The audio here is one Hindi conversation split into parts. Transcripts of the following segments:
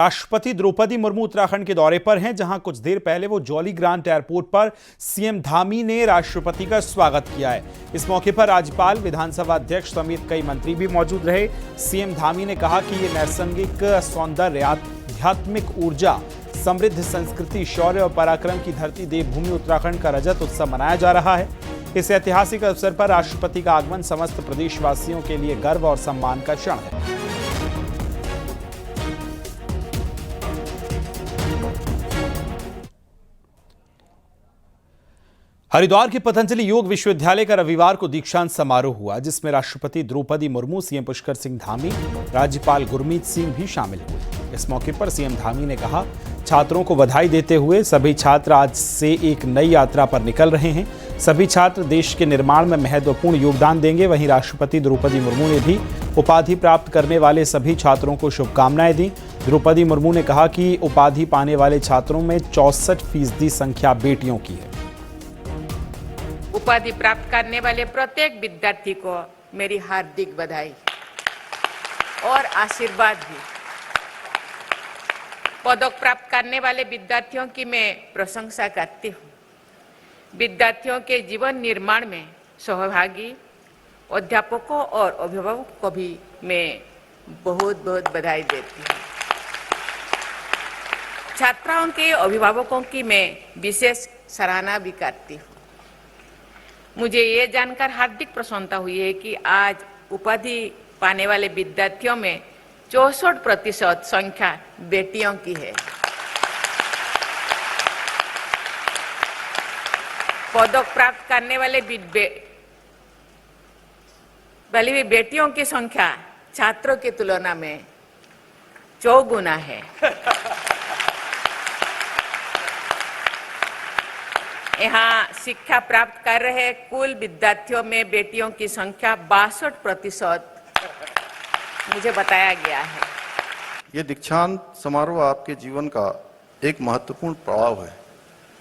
राष्ट्रपति द्रौपदी मुर्मू उत्तराखंड के दौरे पर हैं, जहां कुछ देर पहले वो जॉली ग्रांट एयरपोर्ट पर सीएम धामी ने राष्ट्रपति का स्वागत किया है। इस मौके पर राज्यपाल, विधानसभा अध्यक्ष समेत कई मंत्री भी मौजूद रहे। सीएम धामी ने कहा कि ये नैसर्गिक सौंदर्य, आध्यात्मिक ऊर्जा, समृद्ध संस्कृति, शौर्य और पराक्रम की धरती देवभूमि उत्तराखंड का रजत उत्सव मनाया जा रहा है। इस ऐतिहासिक अवसर पर राष्ट्रपति का आगमन समस्त प्रदेशवासियों के लिए गर्व और सम्मान का क्षण है। हरिद्वार के पतंजलि योग विश्वविद्यालय का रविवार को दीक्षांत समारोह हुआ, जिसमें राष्ट्रपति द्रौपदी मुर्मू, सीएम पुष्कर सिंह धामी, राज्यपाल गुरमीत सिंह भी शामिल हुए। इस मौके पर सीएम धामी ने कहा, छात्रों को बधाई देते हुए सभी छात्र आज से एक नई यात्रा पर निकल रहे हैं। सभी छात्र देश के निर्माण में महत्वपूर्ण योगदान देंगे। वहीं राष्ट्रपति द्रौपदी मुर्मू ने भी उपाधि प्राप्त करने वाले सभी छात्रों को शुभकामनाएं दी। द्रौपदी मुर्मू ने कहा कि उपाधि पाने वाले छात्रों में 64% संख्या बेटियों की है। उपाधि प्राप्त करने वाले प्रत्येक विद्यार्थी को मेरी हार्दिक बधाई और आशीर्वाद भी। पदक प्राप्त करने वाले विद्यार्थियों की मैं प्रशंसा करती हूँ। विद्यार्थियों के जीवन निर्माण में सहभागी अध्यापकों और अभिभावकों को भी मैं बहुत बहुत बधाई देती हूँ। छात्राओं के अभिभावकों की मैं विशेष सराहना भी करती हूँ। मुझे ये जानकर हार्दिक प्रसन्नता हुई है कि आज उपाधि पाने वाले विद्यार्थियों में 64% संख्या बेटियों की है। पदक प्राप्त करने वाले बेटियों की संख्या छात्रों की तुलना में 4 गुना है। यहाँ शिक्षा प्राप्त कर रहे कुल विद्यार्थियों में बेटियों की संख्या 62% मुझे बताया गया है। ये दीक्षांत समारोह आपके जीवन का एक महत्वपूर्ण पड़ाव है।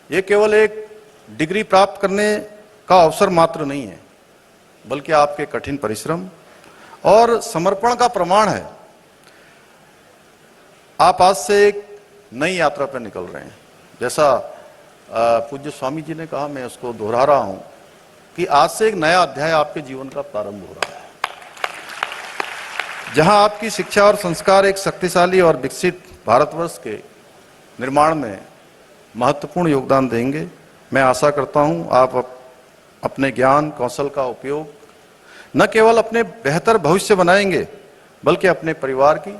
ये केवल एक डिग्री प्राप्त करने का अवसर मात्र नहीं है, बल्कि आपके कठिन परिश्रम और समर्पण का प्रमाण है। आप आज से एक नई यात्रा पर निकल रहे हैं। जैसा पूज्य स्वामी जी ने कहा, मैं उसको दोहरा रहा हूं कि आज से एक नया अध्याय आपके जीवन का प्रारंभ हो रहा है, जहां आपकी शिक्षा और संस्कार एक शक्तिशाली और विकसित भारतवर्ष के निर्माण में महत्वपूर्ण योगदान देंगे। मैं आशा करता हूं आप अपने ज्ञान कौशल का उपयोग न केवल अपने बेहतर भविष्य बनाएंगे, बल्कि अपने परिवार की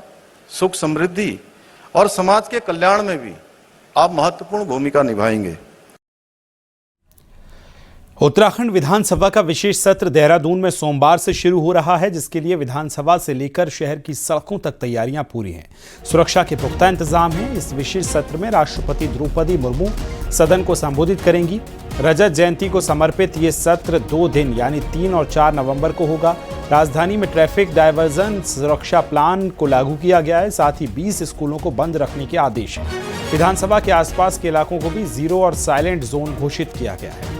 सुख समृद्धि और समाज के कल्याण में भी आप महत्वपूर्ण भूमिका निभाएंगे। उत्तराखंड विधानसभा का विशेष सत्र देहरादून में सोमवार से शुरू हो रहा है, जिसके लिए विधानसभा से लेकर शहर की सड़कों तक तैयारियां पूरी हैं। सुरक्षा के पुख्ता इंतजाम हैं। इस विशेष सत्र में राष्ट्रपति द्रौपदी मुर्मू सदन को संबोधित करेंगी। रजत जयंती को समर्पित ये सत्र 2 दिन यानी 3 और 4 नवंबर को होगा। राजधानी में ट्रैफिक डायवर्जन सुरक्षा प्लान को लागू किया गया है। साथ ही 20 स्कूलों को बंद रखने के आदेश हैं। विधानसभा के आसपास के इलाकों को भी जीरो और साइलेंट जोन घोषित किया गया है।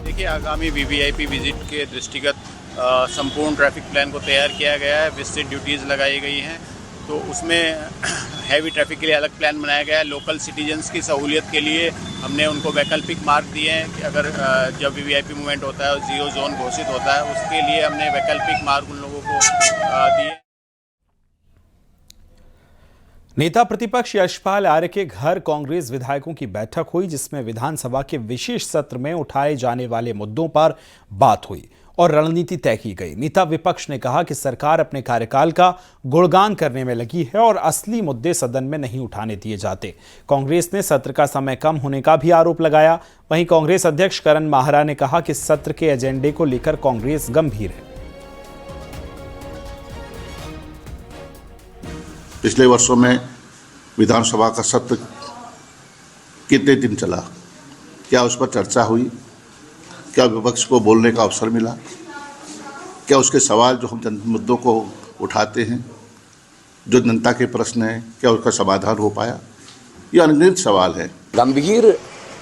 देखिए, आगामी वीवीआईपी विजिट के दृष्टिगत संपूर्ण ट्रैफिक प्लान को तैयार किया गया है। विस्तृत ड्यूटीज़ लगाई गई हैं, तो उसमें हैवी ट्रैफिक के लिए अलग प्लान बनाया गया है। लोकल सिटीजन्स की सहूलियत के लिए हमने उनको वैकल्पिक मार्ग दिए हैं कि अगर जब वीवीआईपी मूवमेंट होता है और जीरो जोन घोषित होता है, उसके लिए हमने वैकल्पिक मार्ग उन लोगों को दिए। नेता प्रतिपक्ष यशपाल आर्य के घर कांग्रेस विधायकों की बैठक हुई, जिसमें विधानसभा के विशेष सत्र में उठाए जाने वाले मुद्दों पर बात हुई और रणनीति तय की गई। नेता विपक्ष ने कहा कि सरकार अपने कार्यकाल का गुणगान करने में लगी है और असली मुद्दे सदन में नहीं उठाने दिए जाते। कांग्रेस ने सत्र का समय कम होने का भी आरोप लगाया। वहीं कांग्रेस अध्यक्ष करण माहरा ने कहा कि सत्र के एजेंडे को लेकर कांग्रेस गंभीर है। पिछले वर्षों में विधानसभा का सत्र कितने दिन चला, क्या उस पर चर्चा हुई, क्या विपक्ष को बोलने का अवसर मिला, क्या उसके सवाल जो हम मुद्दों को उठाते हैं, जो जनता के प्रश्न हैं, क्या उसका समाधान हो पाया? ये अनगिनत सवाल है। गंभीर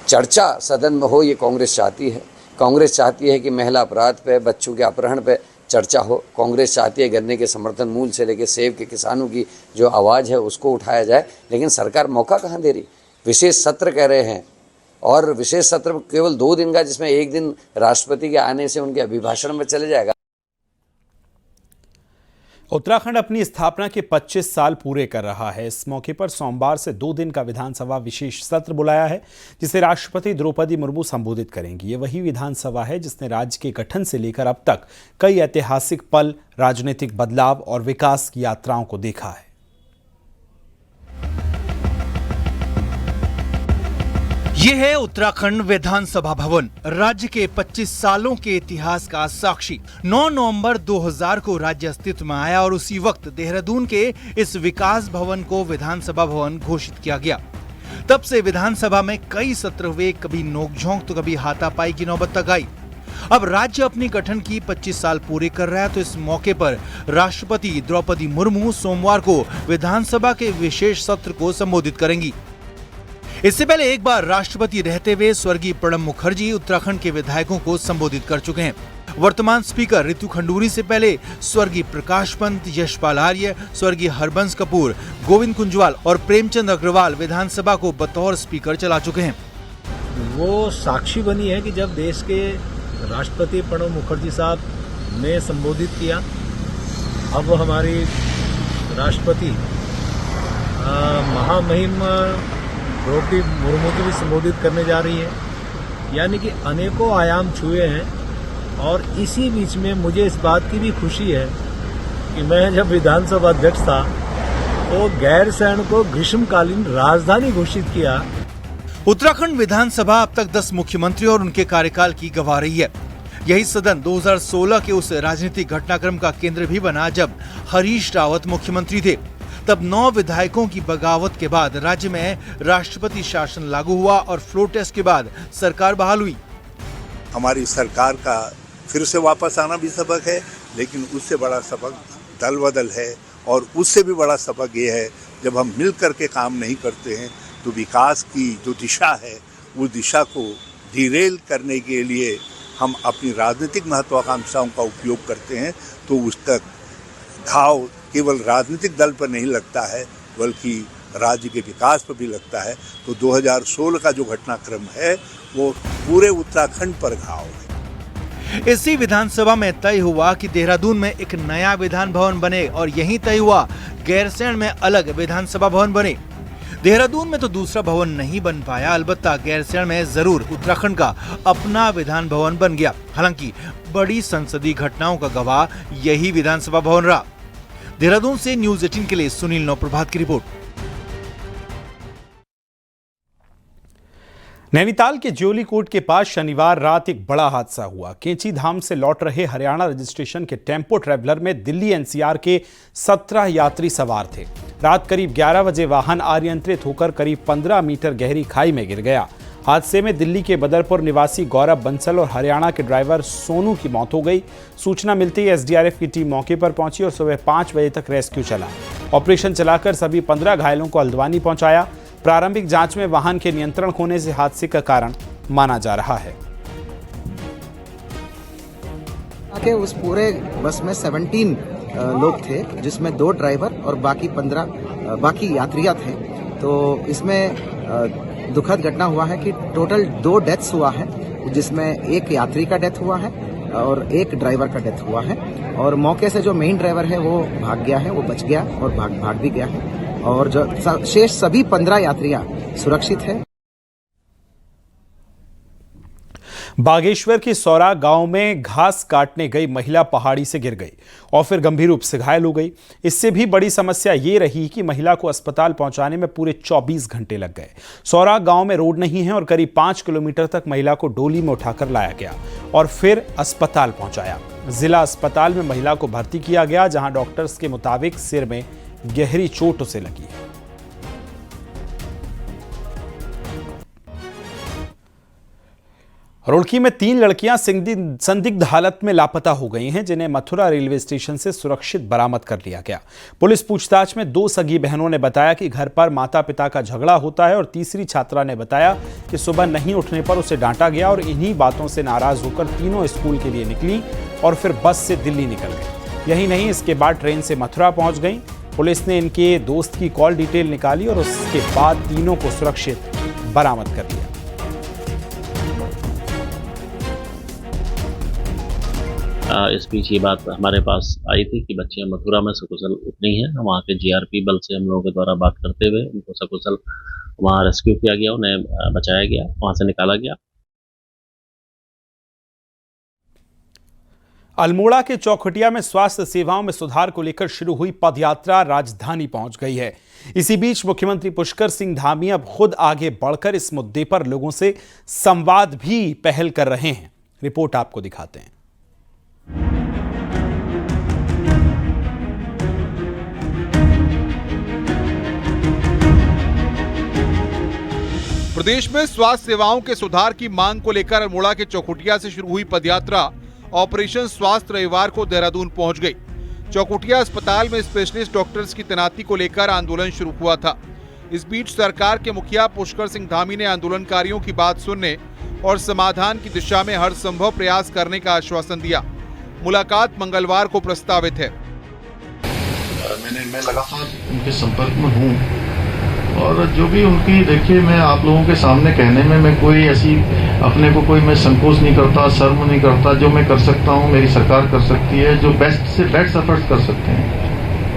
चर्चा सदन में हो, ये कांग्रेस चाहती है। कांग्रेस चाहती है कि महिला अपराध पे, बच्चों के अपहरण पे चर्चा हो। कांग्रेस चाहती है गन्ने के समर्थन मूल्य से लेकर सेब के किसानों की जो आवाज़ है उसको उठाया जाए, लेकिन सरकार मौका कहाँ दे रही। विशेष सत्र कह रहे हैं और विशेष सत्र केवल 2 दिन का, जिसमें एक दिन राष्ट्रपति के आने से उनके अभिभाषण में चले जाएगा। उत्तराखंड अपनी स्थापना के 25 साल पूरे कर रहा है। इस मौके पर सोमवार से 2 दिन का विधानसभा विशेष सत्र बुलाया है, जिसे राष्ट्रपति द्रौपदी मुर्मू संबोधित करेंगी। ये वही विधानसभा है जिसने राज्य के गठन से लेकर अब तक कई ऐतिहासिक पल, राजनीतिक बदलाव और विकास की यात्राओं को देखा है। ये है उत्तराखंड विधानसभा भवन, राज्य के 25 सालों के इतिहास का साक्षी। 9 नवंबर 2000 को राज्य अस्तित्व में आया और उसी वक्त देहरादून के इस विकास भवन को विधानसभा भवन घोषित किया गया। तब से विधानसभा में कई सत्र हुए, कभी नोकझोंक तो कभी हाथापाई की नौबत तक आई। अब राज्य अपने गठन की 25 साल पूरे कर रहा है, तो इस मौके पर राष्ट्रपति द्रौपदी मुर्मू सोमवार को विधानसभा के विशेष सत्र को संबोधित करेंगी। इससे पहले एक बार राष्ट्रपति रहते हुए स्वर्गीय प्रणब मुखर्जी उत्तराखंड के विधायकों को संबोधित कर चुके हैं। वर्तमान स्पीकर रितु खंडूरी से पहले स्वर्गीय प्रकाश पंत, यशपाल आर्य, स्वर्गीय हरबंस कपूर, गोविंद कुंजवाल और प्रेमचंद अग्रवाल विधानसभा को बतौर स्पीकर चला चुके हैं। वो साक्षी बनी है कि जब देश के राष्ट्रपति प्रणब मुखर्जी साहब ने संबोधित किया, अब हमारी राष्ट्रपति महामहिम द्रौपदी मुर्मू की भी संबोधित करने जा रही है, यानी कि अनेकों आयाम छुए हैं। और इसी बीच में मुझे इस बात की भी खुशी है कि मैं जब विधानसभा अध्यक्ष था तो गैरसैंण को ग्रीष्मकालीन राजधानी घोषित किया। उत्तराखंड विधानसभा अब तक 10 मुख्यमंत्री और उनके कार्यकाल की गवा रही है। यही सदन 2016 के उस राजनीतिक घटनाक्रम का केंद्र भी बना जब हरीश रावत मुख्यमंत्री थे। तब 9 विधायकों की बगावत के बाद राज्य में राष्ट्रपति शासन लागू हुआ और फ्लोर टेस्ट के बाद सरकार बहाल हुई। हमारी सरकार का फिर से वापस आना भी सबक है, लेकिन उससे बड़ा सबक दल बदल है। और उससे भी बड़ा सबक ये है, जब हम मिल करके काम नहीं करते हैं तो विकास की जो दिशा है उस दिशा को डिरेल करने के लिए हम अपनी राजनीतिक महत्वाकांक्षाओं का उपयोग करते हैं, तो उसका घाव केवल राजनीतिक दल पर नहीं लगता है बल्कि राज्य के विकास पर भी लगता है। तो 2016 का जो घटनाक्रम है वो पूरे उत्तराखंड पर घाव है। इसी विधानसभा में तय हुआ कि देहरादून में एक नया विधान भवन बने और यही तय हुआ गैरसैंण में अलग विधानसभा भवन बने। देहरादून में तो दूसरा भवन नहीं बन पाया, अलबत्ता गैरसैंण में जरूर उत्तराखंड का अपना विधान भवन बन गया। हालांकि बड़ी संसदीय घटनाओं का गवाह यही विधानसभा भवन रहा। देहरादून से न्यूज़ 18 के लिए सुनील नौप्रभात की रिपोर्ट। नैनीताल के ज्योली कोट के पास शनिवार रात एक बड़ा हादसा हुआ। केंची धाम से लौट रहे हरियाणा रजिस्ट्रेशन के टेम्पो ट्रैवलर में दिल्ली एनसीआर के 17 यात्री सवार थे। रात करीब 11 बजे वाहन अनियंत्रित होकर करीब 15 मीटर गहरी खाई में गिर गया। हादसे में दिल्ली के बदरपुर निवासी गौरव बंसल और हरियाणा के ड्राइवर सोनू की मौत हो गई। सूचना मिलते ही एसडीआरएफ की टीम मौके पर पहुंची और सुबह 5 बजे तक रेस्क्यू चला। ऑपरेशन चलाकर सभी 15 घायलों को हल्द्वानी पहुंचाया। प्रारंभिक जांच में वाहन के नियंत्रण खोने से हादसे का कारण माना जा रहा है। उस पूरे बस में 17 लोग थे, जिसमें 2 ड्राइवर और बाकी 15 बाकी यात्रियां थे। तो इसमें दुखद घटना हुआ है कि टोटल 2 डेथ्स हुआ है, जिसमें एक यात्री का डेथ हुआ है और एक ड्राइवर का डेथ हुआ है। और मौके से जो मेन ड्राइवर है वो भाग गया है, वो बच गया और भाग भी गया है। और जो शेष सभी 15 यात्रियां सुरक्षित है। बागेश्वर के सौरा गांव में घास काटने गई महिला पहाड़ी से गिर गई और फिर गंभीर रूप से घायल हो गई। इससे भी बड़ी समस्या ये रही कि महिला को अस्पताल पहुंचाने में पूरे 24 घंटे लग गए। सौरा गांव में रोड नहीं है और करीब 5 किलोमीटर तक महिला को डोली में उठाकर लाया गया और फिर अस्पताल पहुंचाया। जिला अस्पताल में महिला को भर्ती किया गया, जहां डॉक्टर्स के मुताबिक सिर में गहरी चोट उसे लगी है। रुड़की में 3 लड़कियां संदिग्ध हालत में लापता हो गई हैं, जिन्हें मथुरा रेलवे स्टेशन से सुरक्षित बरामद कर लिया गया। पुलिस पूछताछ में 2 सगी बहनों ने बताया कि घर पर माता पिता का झगड़ा होता है और तीसरी छात्रा ने बताया कि सुबह नहीं उठने पर उसे डांटा गया और इन्हीं बातों से नाराज होकर तीनों स्कूल के लिए निकली और फिर बस से दिल्ली निकल गई। यही नहीं, इसके बाद ट्रेन से मथुरा पहुंच गई। पुलिस ने इनके दोस्त की कॉल डिटेल निकाली और उसके बाद तीनों को सुरक्षित बरामद कर लिया। इस बीच ये बात हमारे पास आई थी कि बच्चियां मथुरा में सकुशल उतरी हैं। वहाँ के जीआरपी बल से हम लोगों के द्वारा बात करते हुए उनको सकुशल वहाँ रेस्क्यू किया गया, उन्हें बचाया गया, वहाँ से निकाला गया। अल्मोड़ा के चौखुटिया में स्वास्थ्य सेवाओं में सुधार को लेकर शुरू हुई पदयात्रा राजधानी पहुंच गई है। इसी बीच मुख्यमंत्री पुष्कर सिंह धामी अब खुद आगे बढ़कर इस मुद्दे पर लोगों से संवाद भी पहल कर रहे हैं। रिपोर्ट आपको दिखाते हैं। प्रदेश में स्वास्थ्य सेवाओं के सुधार की मांग को लेकर अल्मोड़ा के चौखुटिया से शुरू हुई पदयात्रा ऑपरेशन स्वास्थ्य रविवार को देहरादून पहुंच गई। चौखुटिया अस्पताल में स्पेशलिस्ट डॉक्टर्स की तैनाती को लेकर आंदोलन शुरू हुआ था। इस बीच सरकार के मुखिया पुष्कर सिंह धामी ने आंदोलनकारियों की बात सुनने और समाधान की दिशा में हर संभव प्रयास करने का आश्वासन दिया। मुलाकात मंगलवार को प्रस्तावित है। मैं लगातार उनके संपर्क में हूँ और जो भी उनकी, देखिए मैं आप लोगों के सामने कहने में मैं कोई ऐसी अपने को कोई मैं संकोच नहीं करता, शर्म नहीं करता। जो मैं कर सकता हूँ मेरी सरकार कर सकती है, जो बेस्ट से बेस्ट एफर्ट्स कर सकते हैं।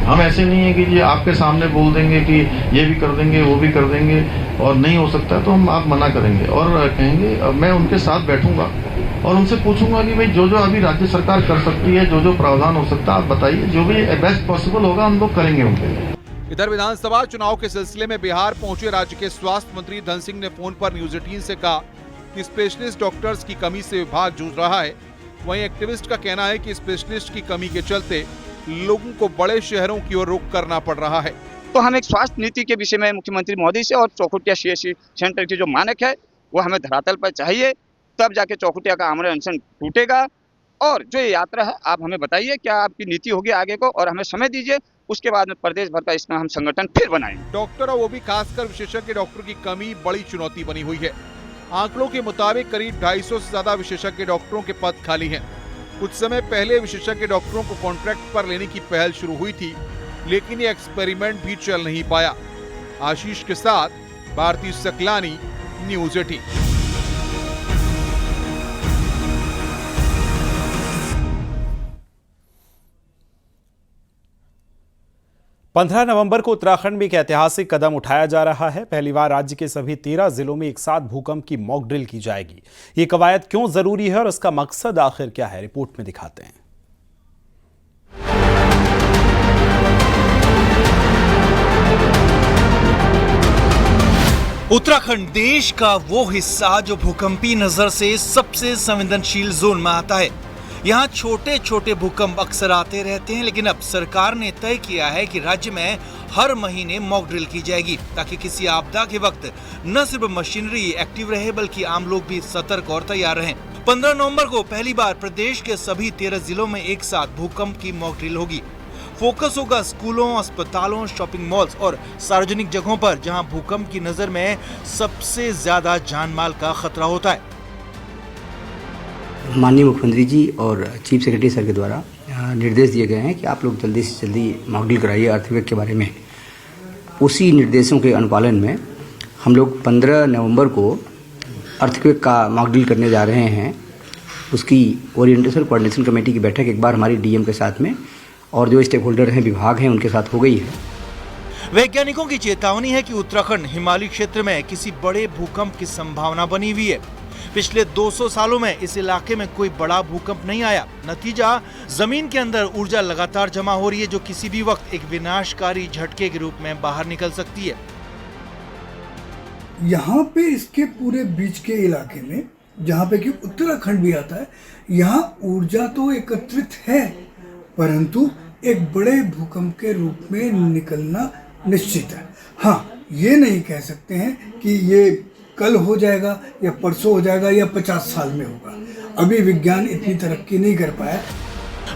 हम ऐसे नहीं है कि ये आपके सामने बोल देंगे कि ये भी कर देंगे वो भी कर देंगे और नहीं हो सकता तो हम आप मना करेंगे और कहेंगे। मैं उनके साथ बैठूंगा और उनसे पूछूंगा कि भाई जो जो अभी राज्य सरकार कर सकती है, जो जो प्रावधान हो सकता है आप बताइए, जो भी बेस्ट पॉसिबल होगा हम लोग करेंगे उनके लिए। इधर विधानसभा चुनाव के सिलसिले में बिहार पहुंचे राज्य के स्वास्थ्य मंत्री धन सिंह ने फोन पर न्यूज 18 से कहा कि स्पेशलिस्ट डॉक्टर्स की कमी से विभाग जूझ रहा है। वहीं एक्टिविस्ट का कहना है कि स्पेशलिस्ट की कमी के चलते लोगों को बड़े शहरों की ओर रुख करना पड़ रहा है। तो हम एक स्वास्थ्य नीति के विषय में मुख्यमंत्री मोदी से और चौखुटिया सीएचसी सेंटर की जो मानक है वो हमें धरातल पर चाहिए, तब जाके चौखुटिया का आमरण अनशन टूटेगा। और जो ये यात्रा है आप हमें बताइए क्या आपकी नीति होगी आगे को, और हमें समय दीजिए, उसके बाद में प्रदेश भर का इसमें हम संगठन फिर बनाएंगे। डॉक्टर और वो भी खासकर विशेषज्ञ डॉक्टर की कमी बड़ी चुनौती बनी हुई है। आंकड़ों के मुताबिक करीब 250 से ज्यादा विशेषज्ञ डॉक्टरों के पद खाली हैं। कुछ समय पहले विशेषज्ञ डॉक्टरों को कॉन्ट्रैक्ट पर लेने की पहल शुरू हुई थी, लेकिन ये एक्सपेरिमेंट भी चल नहीं पाया। आशीष के साथ भारती सकलानी, न्यूज 18। 15 नवंबर को उत्तराखंड में एक ऐतिहासिक कदम उठाया जा रहा है। पहली बार राज्य के सभी 13 जिलों में एक साथ भूकंप की मॉक ड्रिल की जाएगी। ये कवायद क्यों जरूरी है और इसका मकसद आखिर क्या है, रिपोर्ट में दिखाते हैं। उत्तराखंड देश का वो हिस्सा जो भूकंपी नजर से सबसे संवेदनशील जोन में आता है। यहाँ छोटे छोटे भूकंप अक्सर आते रहते हैं, लेकिन अब सरकार ने तय किया है कि राज्य में हर महीने मॉक ड्रिल की जाएगी, ताकि किसी आपदा के वक्त न सिर्फ मशीनरी एक्टिव रहे बल्कि आम लोग भी सतर्क और तैयार रहें। 15 नवंबर को पहली बार प्रदेश के सभी 13 जिलों में एक साथ भूकंप की मॉक ड्रिल होगी। फोकस होगा स्कूलों, अस्पतालों, शॉपिंग मॉल्स और सार्वजनिक जगहों पर, जहां भूकंप की नजर में सबसे ज्यादा जान माल का खतरा होता है। माननीय मुख्यमंत्री जी और चीफ सेक्रेटरी सर के द्वारा निर्देश दिए गए हैं कि आप लोग जल्दी से जल्दी मॉक ड्रिल कराइए अर्थक्वेक के बारे में। उसी निर्देशों के अनुपालन में हम लोग 15 नवंबर को अर्थक्वेक का मॉक ड्रिल करने जा रहे हैं। उसकी ओरिएंटेशन कोऑर्डिनेशन कमेटी की बैठक एक बार हमारी डीएम के साथ में और जो स्टेक होल्डर हैं, विभाग हैं, उनके साथ हो गई है। वैज्ञानिकों की चेतावनी है कि उत्तराखंड हिमालयी क्षेत्र में किसी बड़े भूकंप की संभावना बनी हुई है। पिछले 200 सालों में इस इलाके में कोई बड़ा भूकंप नहीं आया। नतीजा, जमीन के अंदर ऊर्जा लगातार जमा हो रही है, जो किसी भी वक्त एक विनाशकारी झटके के रूप में बाहर निकल सकती है। यहाँ पे इसके पूरे बीच के इलाके में, जहाँ पे कि उत्तराखंड भी आता है, यहाँ ऊर्जा तो एकत्रित है, परंतु एक बड़े भूकंप के रूप में निकलना निश्चित है। हाँ, ये नहीं कह सकते हैं कि ये कल हो जाएगा या परसों हो जाएगा या 50 साल में होगा। अभी विज्ञान इतनी तरक्की नहीं कर पाया।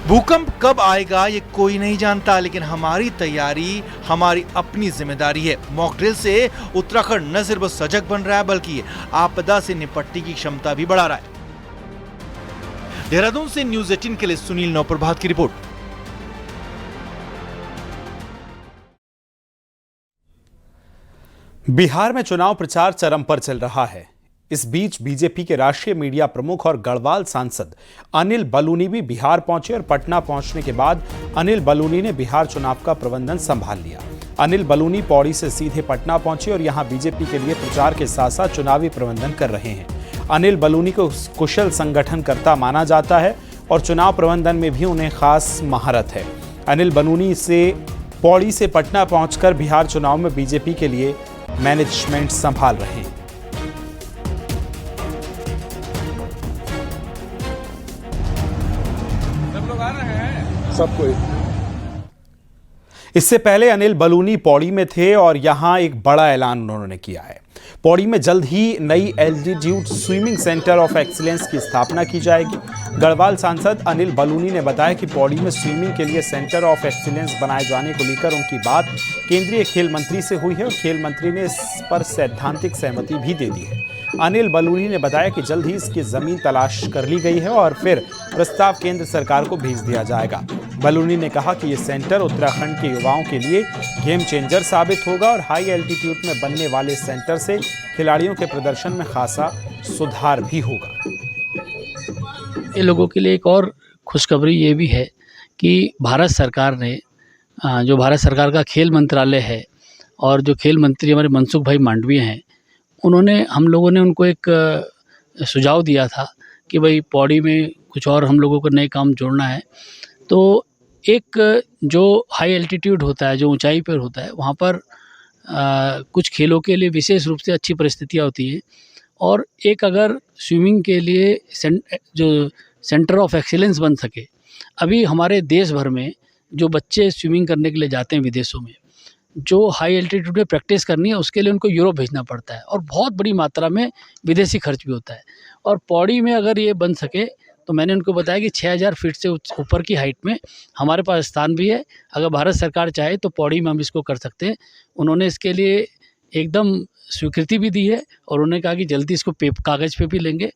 भूकंप कब आएगा ये कोई नहीं जानता, लेकिन हमारी तैयारी हमारी अपनी जिम्मेदारी है। मॉक ड्रिल से उत्तराखंड न सिर्फ सजग बन रहा है बल्कि आपदा से निपटने की क्षमता भी बढ़ा रहा है। देहरादून से न्यूज़ 18 के लिए सुनील नौप्रभात की रिपोर्ट। बिहार में चुनाव प्रचार चरम पर चल रहा है। इस बीच बीजेपी के राष्ट्रीय मीडिया प्रमुख और गढ़वाल सांसद अनिल बलूनी भी बिहार पहुंचे और पटना पहुंचने के बाद अनिल बलूनी ने बिहार चुनाव का प्रबंधन संभाल लिया। अनिल बलूनी पौड़ी से सीधे पटना पहुंचे और यहां बीजेपी के लिए प्रचार के साथ साथ चुनावी प्रबंधन कर रहे हैं। अनिल बलूनी को कुशल संगठनकर्ता माना जाता है और चुनाव प्रबंधन में भी उन्हें खास महारत है। अनिल बलूनी से पौड़ी से पटना पहुंचकर बिहार चुनाव में बीजेपी के लिए मैनेजमेंट संभाल रहे हैं। सब कोई। इससे पहले अनिल बलूनी पौड़ी में थे और यहां एक बड़ा ऐलान उन्होंने किया है। पौड़ी में जल्द ही नई altitude swimming centre of excellence की स्थापना की जाएगी। गढ़वाल सांसद अनिल बलूनी ने बताया कि पौड़ी में स्विमिंग के लिए सेंटर ऑफ एक्सीलेंस बनाए जाने को लेकर उनकी बात केंद्रीय खेल मंत्री से हुई है और खेल मंत्री ने इस पर सैद्धांतिक सहमति भी दे दी है। अनिल बलूनी ने बताया कि जल्द ही इसकी जमीन तलाश कर ली गई है और फिर प्रस्ताव केंद्र सरकार को भेज दिया जाएगा। बलूनी ने कहा कि ये सेंटर उत्तराखंड के युवाओं के लिए गेम चेंजर साबित होगा और हाई एल्टीट्यूड में बनने वाले सेंटर से खिलाड़ियों के प्रदर्शन में खासा सुधार भी होगा। ये लोगों के लिए एक और खुशखबरी ये भी है कि भारत सरकार ने जो भारत सरकार का खेल मंत्रालय है और जो खेल मंत्री हमारे मनसुख भाई मांडवीय हैं, उन्होंने हम लोगों ने उनको एक सुझाव दिया था कि भाई पौड़ी में कुछ और हम लोगों को नए काम जोड़ना है। तो एक जो हाई एल्टीट्यूड होता है, जो ऊंचाई पर होता है, वहाँ पर कुछ खेलों के लिए विशेष रूप से अच्छी परिस्थितियाँ होती हैं और एक अगर स्विमिंग के लिए जो सेंटर ऑफ एक्सीलेंस बन सके। अभी हमारे देश भर में जो बच्चे स्विमिंग करने के लिए जाते हैं विदेशों में, जो हाई एल्टीट्यूड में प्रैक्टिस करनी है उसके लिए उनको यूरोप भेजना पड़ता है और बहुत बड़ी मात्रा में विदेशी खर्च भी होता है। और पौड़ी में अगर ये बन सके तो मैंने उनको बताया कि 6000 फीट से ऊपर की हाइट में हमारे पास स्थान भी है। अगर भारत सरकार चाहे तो पौड़ी में हम इसको कर सकते हैं। उन्होंने इसके लिए एकदम स्वीकृति भी दी है और उन्होंने कहा कि जल्दी इसको कागज़ पे भी लेंगे।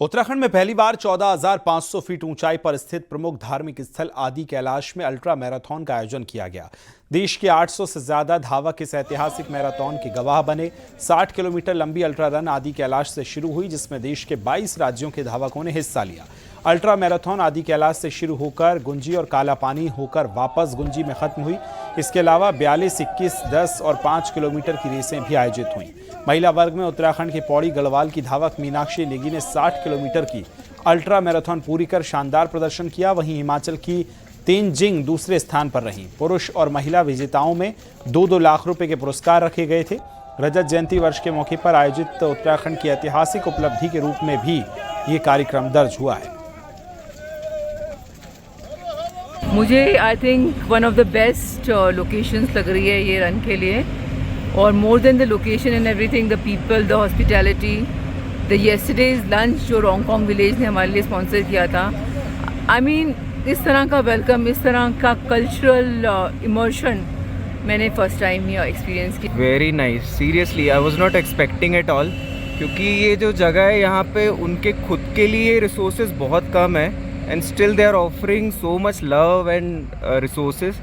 उत्तराखंड में पहली बार 14,500 फीट ऊंचाई पर स्थित प्रमुख धार्मिक स्थल आदि कैलाश में अल्ट्रा मैराथन का आयोजन किया गया। देश के 800 से ज्यादा धावक इस ऐतिहासिक मैराथन के गवाह बने। 60 किलोमीटर लंबी अल्ट्रा रन आदि कैलाश से शुरू हुई, जिसमें देश के 22 राज्यों के धावकों ने हिस्सा लिया। अल्ट्रा मैराथन आदि कैलाश से शुरू होकर गुंजी और काला पानी होकर वापस गुंजी में खत्म हुई। इसके अलावा 42, 21, 10 और 5 किलोमीटर की रेसें भी आयोजित हुई। महिला वर्ग में उत्तराखंड के पौड़ी गढ़वाल की धावक मीनाक्षी नेगी ने 60 किलोमीटर की अल्ट्रा मैराथन पूरी कर शानदार प्रदर्शन किया। वहीं हिमाचल की तेनजिंग दूसरे स्थान पर रहीं। पुरुष और महिला विजेताओं में 2-2 लाख रुपए के पुरस्कार रखे गए थे। रजत जयंती वर्ष के मौके पर आयोजित उत्तराखंड की ऐतिहासिक उपलब्धि के रूप में भी ये कार्यक्रम दर्ज हुआ है। मुझे I think one of the best locations लग रही है ये रन के लिए, और more than the location and everything, the people, the hospitality, the yesterday's lunch जो रोंगकोंग विलेज ने हमारे लिए स्पॉन्सर किया था। आई मीन इस तरह का वेलकम, इस तरह का कल्चरल इमर्शन मैंने फर्स्ट टाइम ही एक्सपीरियंस की। Very nice, seriously I was not expecting at all, क्योंकि ये जो जगह है यहाँ पे उनके खुद के लिए रिसोर्सेज बहुत कम है and still they are offering so much love and resources.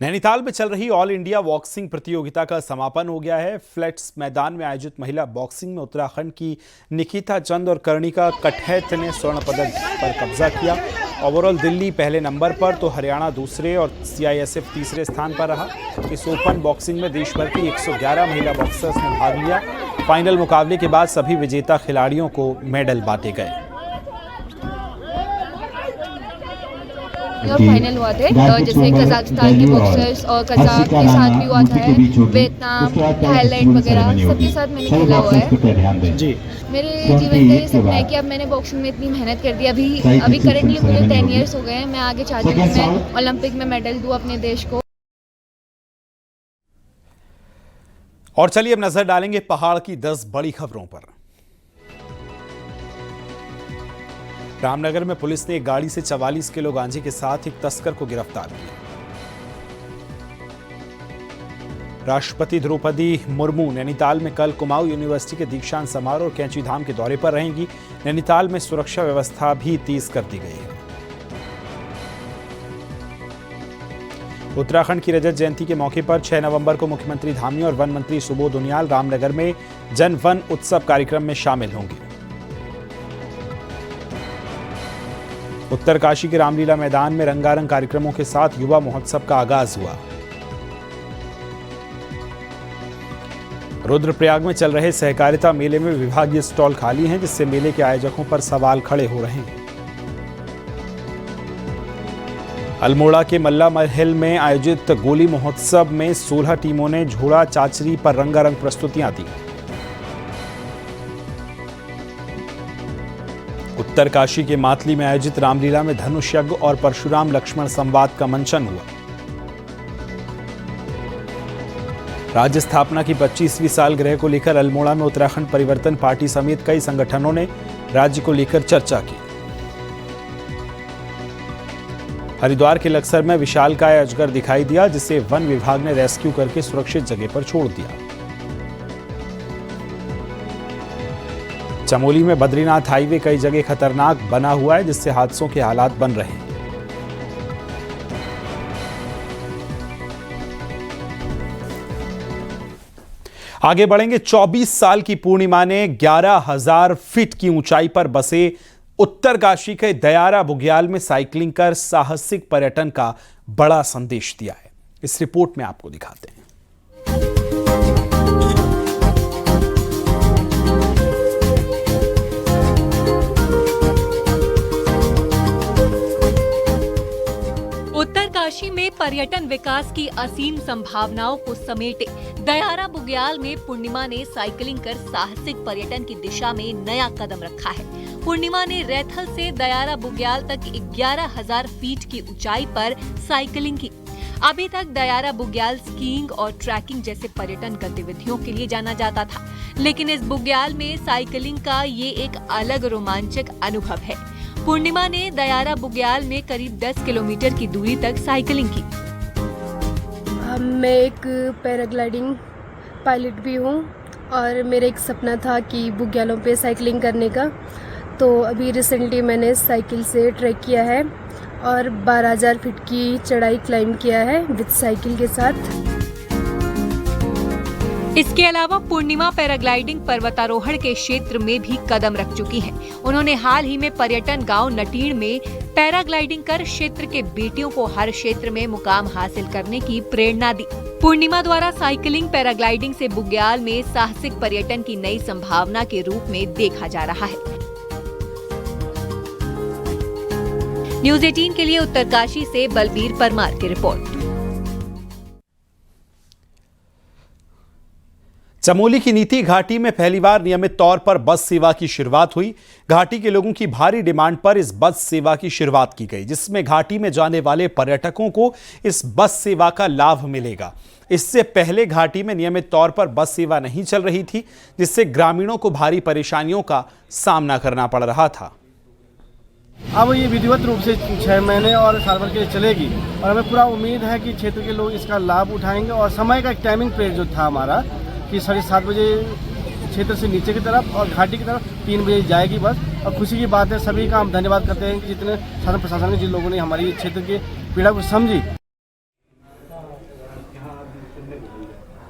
Nainital में चल रही ऑल इंडिया बॉक्सिंग प्रतियोगिता का समापन हो गया है। फ्लैट्स मैदान में आयोजित महिला बॉक्सिंग में उत्तराखंड की निकिता चंद और कर्णिका कठैत ने स्वर्ण पदक पर कब्जा किया। ओवरऑल दिल्ली पहले नंबर पर तो हरियाणा दूसरे और CISF तीसरे स्थान पर रहा। इस ओपन बॉक्सिंग में देश भर की 111 महिला बॉक्सर्स ने भाग लिया। फाइनल मुकाबले के बाद सभी विजेता खिलाड़ियों को मेडल बांटे गए। फाइनल हुआ थे, जैसे कजाकिस्तान के बॉक्सर्स और कजाक के साथ भी हुआ था, वियतनाम, थाईलैंड वगैरह सबके साथ मैंने खेला हुआ है। जी मेरे जीवन का ये सपना है कि अब मैंने बॉक्सिंग में इतनी मेहनत कर दी, अभी करेंटली मुझे 10 इयर्स हो गए हैं। मैं आगे चाहती हूँ कि मैं ओलंपिक में मेडल दूँ अपने देश को। और चलिए अब नजर डालेंगे पहाड़ की 10 बड़ी खबरों पर। रामनगर में पुलिस ने एक गाड़ी से 44 किलो गांजे के साथ एक तस्कर को गिरफ्तार किया। राष्ट्रपति द्रौपदी मुर्मू नैनीताल में कल कुमाऊं यूनिवर्सिटी के दीक्षांत समारोह और कैंची धाम के दौरे पर रहेंगी। नैनीताल में सुरक्षा व्यवस्था भी तेज कर दी गई है। उत्तराखंड की रजत जयंती के मौके पर 6 नवंबर को मुख्यमंत्री धामी और वन मंत्री सुबोध उनियाल रामनगर में जन वन उत्सव कार्यक्रम में शामिल होंगे। उत्तरकाशी के रामलीला मैदान में रंगारंग कार्यक्रमों के साथ युवा महोत्सव का आगाज हुआ। रुद्रप्रयाग में चल रहे सहकारिता मेले में विभागीय स्टॉल खाली हैं, जिससे मेले के आयोजकों पर सवाल खड़े हो रहे हैं। अल्मोड़ा के मल्ला महल में आयोजित गोली महोत्सव में 16 टीमों ने झोड़ा चाचरी पर रंगारंग प्रस्तुतियां दी। उत्तरकाशी के मातली में आयोजित रामलीला में धनुष यज्ञ और परशुराम लक्ष्मण संवाद का मंचन हुआ। राज्य स्थापना की 25वीं सालगिरह को लेकर अल्मोड़ा में उत्तराखंड परिवर्तन पार्टी समेत कई संगठनों ने राज्य को लेकर चर्चा की। हरिद्वार के लक्सर में विशालकाय अजगर दिखाई दिया, जिसे वन विभाग ने रेस्क्यू करके सुरक्षित जगह पर छोड़ दिया। चमोली में बद्रीनाथ हाईवे कई जगह खतरनाक बना हुआ है, जिससे हादसों के हालात बन रहे हैं। आगे बढ़ेंगे। 24 साल की पूर्णिमा ने 11,000 फीट की ऊंचाई पर बसे उत्तरकाशी के दयारा बुग्याल में साइकिलिंग कर साहसिक पर्यटन का बड़ा संदेश दिया है। इस रिपोर्ट में आपको दिखाते हैं। उत्तरकाशी में पर्यटन विकास की असीम संभावनाओं को समेटे दयारा बुग्याल में पूर्णिमा ने साइकिलिंग कर साहसिक पर्यटन की दिशा में नया कदम रखा है। पूर्णिमा ने रैथल से दयारा बुग्याल तक 11,000 फीट की ऊंचाई पर साइकिलिंग की। अभी तक दयारा बुग्याल स्कीइंग और ट्रैकिंग जैसे पर्यटन गतिविधियों के लिए जाना जाता था, लेकिन इस बुग्याल में साइकिलिंग का ये एक अलग रोमांचक अनुभव है। पूर्णिमा ने दयारा बुग्याल में करीब 10 किलोमीटर की दूरी तक साइकिलिंग की। मैं एक पैराग्लाइडिंग पायलट भी हूँ और मेरा एक सपना था कि बुग्यालों पे साइकिलिंग करने का, तो अभी रिसेंटली मैंने साइकिल से ट्रैक किया है और 12,000 फीट की चढ़ाई क्लाइंब किया है विद साइकिल के साथ। इसके अलावा पूर्णिमा पैराग्लाइडिंग पर्वतारोहण के क्षेत्र में भी कदम रख चुकी हैं। उन्होंने हाल ही में पर्यटन गांव नटीण में पैराग्लाइडिंग कर क्षेत्र के बेटियों को हर क्षेत्र में मुकाम हासिल करने की प्रेरणा दी। पूर्णिमा द्वारा साइकिलिंग पैराग्लाइडिंग से बुग्याल में साहसिक पर्यटन की नई संभावना के रूप में देखा जा रहा है। न्यूज़ 18 के लिए उत्तरकाशी से बलबीर परमार की रिपोर्ट। चमोली की नीति घाटी में पहली बार नियमित तौर पर बस सेवा की शुरुआत हुई। घाटी के लोगों की भारी डिमांड पर इस बस सेवा की शुरुआत की गई, जिसमें घाटी में जाने वाले पर्यटकों को इस बस सेवा का लाभ मिलेगा। इससे पहले घाटी में नियमित तौर पर बस सेवा नहीं चल रही थी, जिससे ग्रामीणों को भारी परेशानियों का सामना करना पड़ रहा था। अब ये विधिवत रूप से 6 महीने और साल भर के लिए चलेगी और हमें पूरा उम्मीद है कि क्षेत्र के लोग इसका लाभ उठाएंगे। और समय का टाइमिंग पीरियड जो था हमारा कि 7:30 बजे क्षेत्र से नीचे की तरफ और घाटी की तरफ 3 बजे जाएगी बस। और खुशी की बात है, सभी का हम धन्यवाद करते हैं कि जितने शासन प्रशासन के जिन लोगों ने हमारी क्षेत्र की पीड़ा को समझी